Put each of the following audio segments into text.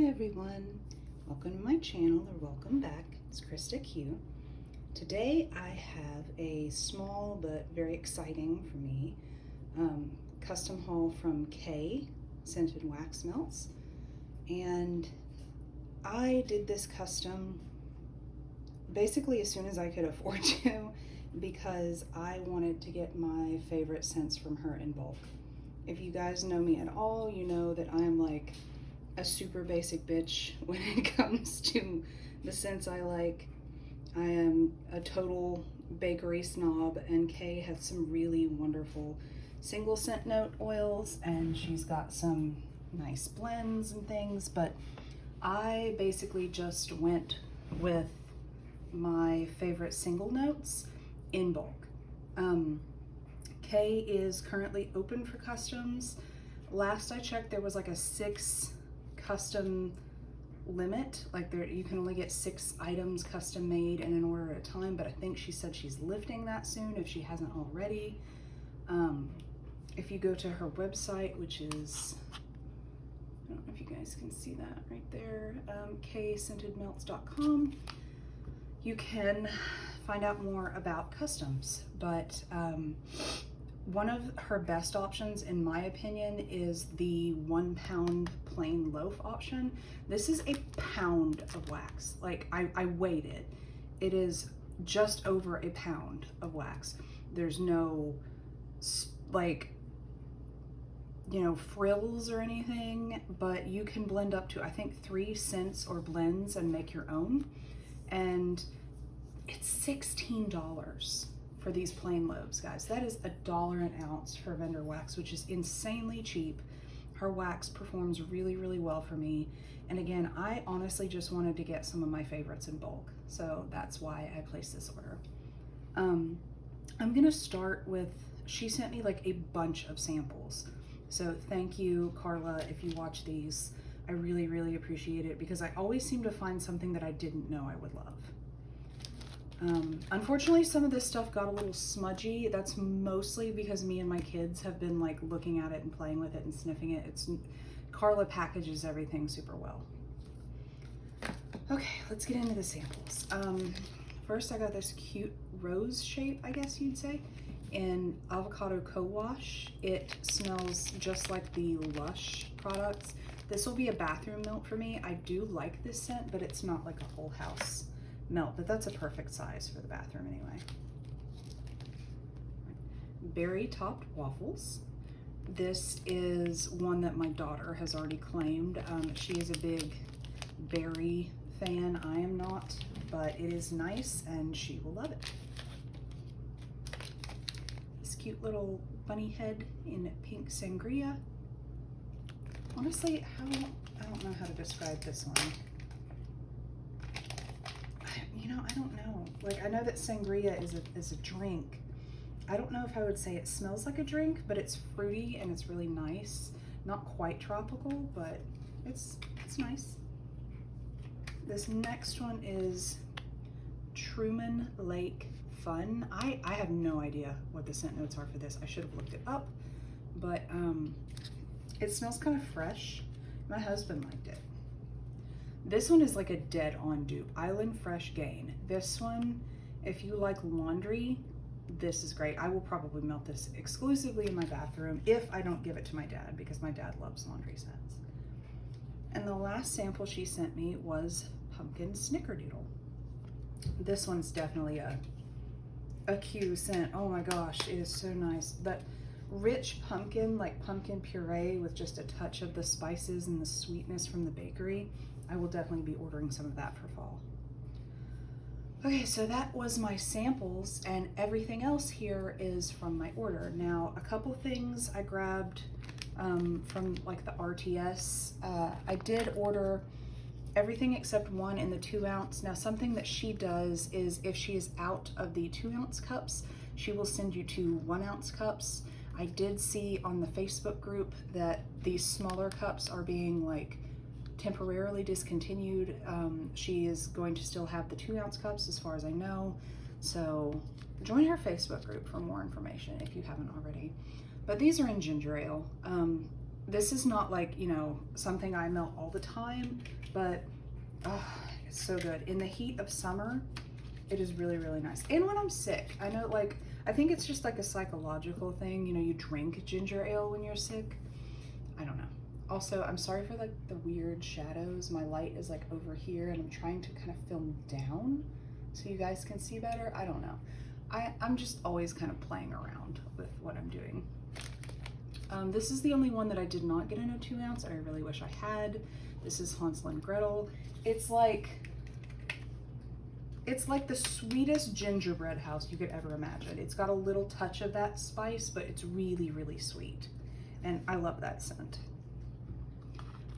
Hi everyone, welcome to my channel, or welcome back. It's Krista Q. Today I have a small but very exciting for me custom haul from KAE Scented Wax Melts, and I did this custom basically as soon as I could afford to because I wanted to get my favorite scents from her in bulk. If you guys know me at all, you know that I'm like a super basic bitch when it comes to the scents I like. I am a total bakery snob, and KAE has some really wonderful single scent note oils, and she's got some nice blends and things, but I basically just went with my favorite single notes in bulk. KAE is currently open for customs. Last I checked, there was like a 6 custom limit, like there you can only get 6 items custom made in an order at a time, but I think she said she's lifting that soon if she hasn't already. If you go to her website, which is, I don't know if you guys can see that right there, kaescentedmelts.com, you can find out more about customs, but one of her best options, in my opinion, is the 1 pound plain loaf option. This is a pound of wax. Like, I weighed it. It is just over a pound of wax. There's no, like, you know, frills or anything, but you can blend up to, I think, 3 scents or blends and make your own. And it's $16 for these plain loaves, guys. That is $1 an ounce for vendor wax, which is insanely cheap. Her wax performs really, really well for me. And again, I honestly just wanted to get some of my favorites in bulk, so that's why I placed this order. I'm gonna start with, she sent me like a bunch of samples. So thank you, Carla, if you watch these. I really, really appreciate it because I always seem to find something that I didn't know I would love. Unfortunately, some of this stuff got a little smudgy. That's mostly because me and my kids have been like looking at it and playing with it and sniffing it. Carla packages everything super well. Okay, let's get into the samples. First, I got this cute rose shape, I guess you'd say, in avocado co-wash. It smells just like the Lush products. This will be a bathroom melt for me. I do like this scent, but it's not like a whole house melt, but that's a perfect size for the bathroom anyway. Berry topped waffles. This is one that my daughter has already claimed. She is a big berry fan. I am not, but it is nice and she will love it. This cute little bunny head in pink sangria. Honestly, I don't know how to describe this one. You know, I don't know. Like, I know that sangria is a drink. I don't know if I would say it smells like a drink, but it's fruity and it's really nice. Not quite tropical, but it's nice. This next one is Truman Lake Fun. I have no idea what the scent notes are for this. I should have looked it up, but it smells kind of fresh. My husband liked it. This one is like a dead on dupe. Island Fresh Gain. This one, if you like laundry, this is great. I will probably melt this exclusively in my bathroom if I don't give it to my dad, because my dad loves laundry scents. And the last sample she sent me was Pumpkin Snickerdoodle. This one's definitely a Q scent. Oh my gosh, it is so nice. That rich pumpkin, like pumpkin puree with just a touch of the spices and the sweetness from the bakery. I will definitely be ordering some of that for fall. Okay, so that was my samples, and everything else here is from my order. Now, a couple things I grabbed from like the RTS. I did order everything except one in the 2 ounce. Now, something that she does is if she is out of the 2 ounce cups, she will send you 2 1 ounce cups. I did see on the Facebook group that these smaller cups are being like temporarily discontinued. She is going to still have the 2 ounce cups as far as I know. So join her Facebook group for more information if you haven't already. But these are in ginger ale. this is not like, you know, something I melt all the time, but it's so good. In the heat of summer, it is really, really nice. And when I'm sick, I know, like, I think it's just like a psychological thing. You know, you drink ginger ale when you're sick. I don't know. Also, I'm sorry for like the weird shadows. My light is like over here and I'm trying to kind of film down so you guys can see better. I don't know. I'm just always kind of playing around with what I'm doing. This is the only one that I did not get in a 2 ounce, and I really wish I had. This is Hansel and Gretel. It's like the sweetest gingerbread house you could ever imagine. It's got a little touch of that spice, but it's really, really sweet. And I love that scent.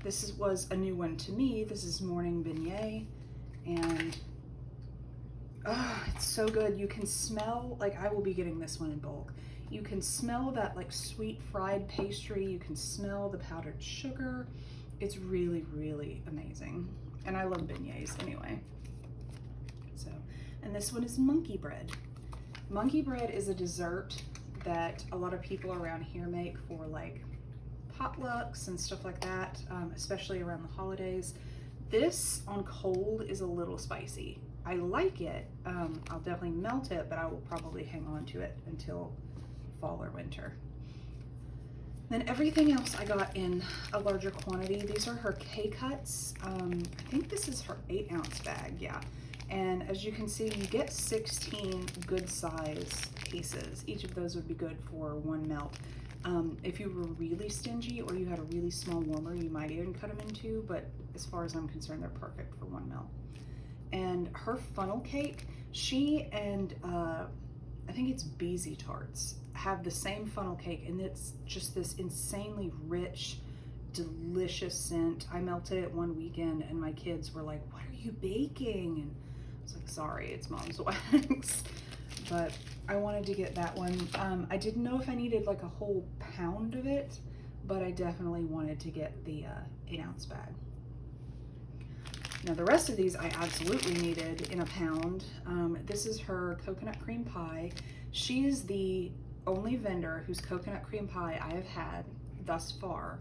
This was a new one to me. This is Morning Beignet, and it's so good. You can smell, like, I will be getting this one in bulk. You can smell that like sweet fried pastry. You can smell the powdered sugar. It's really, really amazing. And I love beignets anyway. So, and this one is monkey bread. Monkey bread is a dessert that a lot of people around here make for like potlucks and stuff like that, especially around the holidays. This on cold is a little spicy. I like it. I'll definitely melt it, but I will probably hang on to it until fall or winter. Then everything else I got in a larger quantity. These are her K-cuts. I think this is her 8 ounce bag, yeah. And as you can see, you get 16 good size pieces. Each of those would be good for 1 melt. If you were really stingy or you had a really small warmer, you might even cut them in 2, but as far as I'm concerned, they're perfect for 1 melt. And her funnel cake, she and I think it's Beezy Tarts have the same funnel cake, and it's just this insanely rich, delicious scent. I melted it one weekend and my kids were like, "What are you baking?" And I was like, "Sorry, it's Mom's wax." But I wanted to get that one. I didn't know if I needed like a whole pound of it, but I definitely wanted to get the 8 ounce bag. Now the rest of these I absolutely needed in a pound. This is her coconut cream pie. She is the only vendor whose coconut cream pie I have had thus far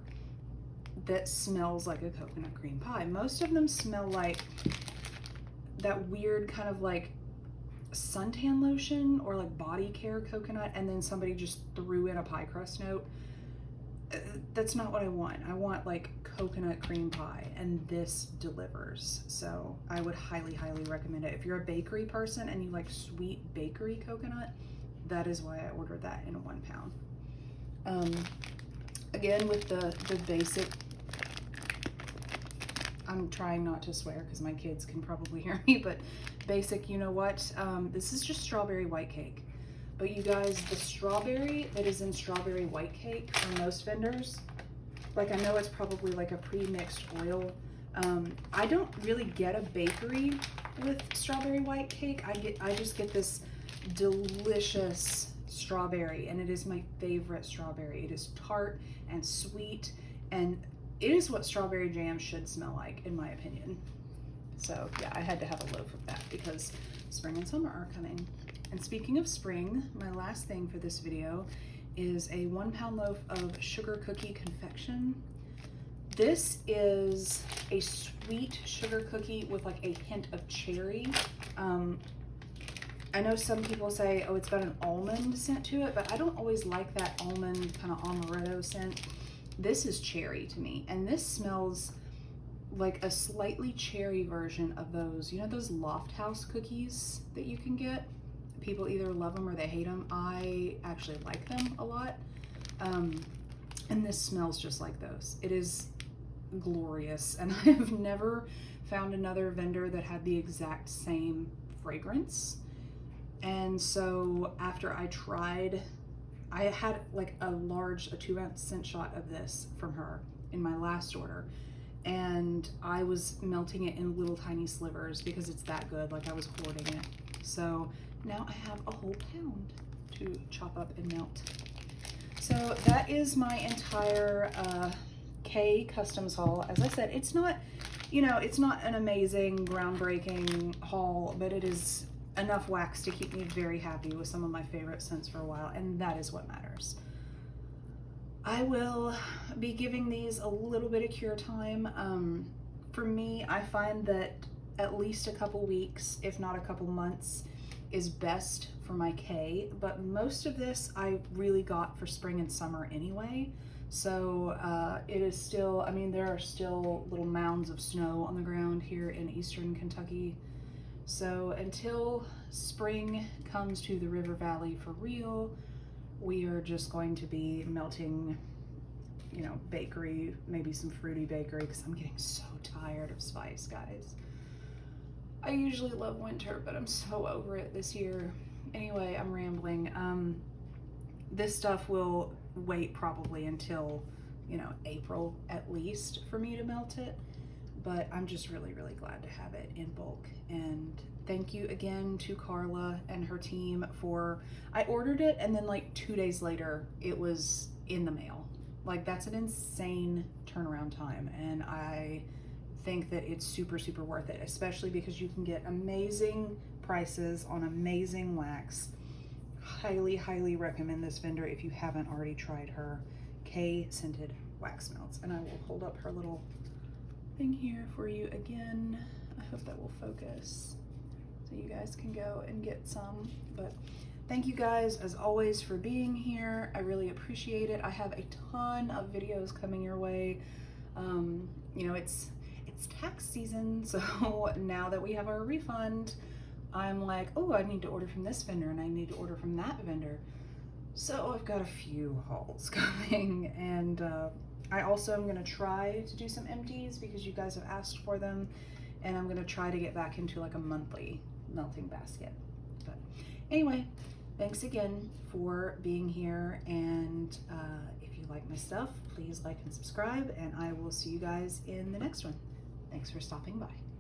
that smells like a coconut cream pie. Most of them smell like that weird kind of like suntan lotion or like body care coconut, and then somebody just threw in a pie crust note. That's not what I want. I want like coconut cream pie, and this delivers. So I would highly, highly recommend it. If you're a bakery person and you like sweet bakery coconut, that is why I ordered that in a 1 pound. Again, with the basic, I'm trying not to swear because my kids can probably hear me, but basic, you know what? This is just strawberry white cake. But you guys, the strawberry that is in strawberry white cake from most vendors, like I know it's probably like a pre-mixed oil. I don't really get a bakery with strawberry white cake. I just get this delicious strawberry, and it is my favorite strawberry. It is tart and sweet, and it is what strawberry jam should smell like, in my opinion. So yeah, I had to have a loaf of that because spring and summer are coming. And speaking of spring, my last thing for this video is a 1 pound loaf of sugar cookie confection. This is a sweet sugar cookie with like a hint of cherry. I know some people say, oh, it's got an almond scent to it, but I don't always like that almond kind of amaretto scent. This is cherry to me, and this smells like a slightly cherry version of those, you know, those Loft House cookies that you can get. People either love them or they hate them. I actually like them a lot. And this smells just like those. It is glorious, and I have never found another vendor that had the exact same fragrance. And so after I tried, I had like a 2 ounce scent shot of this from her in my last order, and I was melting it in little tiny slivers because it's that good. Like I was hoarding it. So now I have a whole pound to chop up and melt. So that is my entire KAE Customs haul. As I said, it's not, you know, it's not an amazing, groundbreaking haul, but it is enough wax to keep me very happy with some of my favorite scents for a while, and that is what matters. I will be giving these a little bit of cure time. For me, I find that at least a couple weeks, if not a couple months, is best for my K, but most of this I really got for spring and summer anyway. So it is still, I mean, there are still little mounds of snow on the ground here in eastern Kentucky. So until spring comes to the river valley for real, we are just going to be melting, you know, bakery, maybe some fruity bakery, because I'm getting so tired of spice, guys. I usually love winter, but I'm so over it this year. Anyway, I'm rambling. This stuff will wait probably until, you know, April at least for me to melt it, but I'm just really, really glad to have it in bulk. And thank you again to Carla and her team for, I ordered it and then like 2 days later it was in the mail. Like, that's an insane turnaround time, and I think that it's super, super worth it, especially because you can get amazing prices on amazing wax. Highly, highly recommend this vendor if you haven't already tried her KAE scented wax melts. And I will hold up her little thing here for you again. I hope that will focus so you guys can go and get some. But thank you guys as always for being here. I really appreciate it. I have a ton of videos coming your way. You know, it's tax season, so now that we have our refund, I'm like, oh, I need to order from this vendor and I need to order from that vendor. So I've got a few hauls coming, and I also am going to try to do some empties because you guys have asked for them, and I'm going to try to get back into like a monthly melting basket. But anyway, thanks again for being here, and if you like my stuff, please like and subscribe, and I will see you guys in the next one. Thanks for stopping by.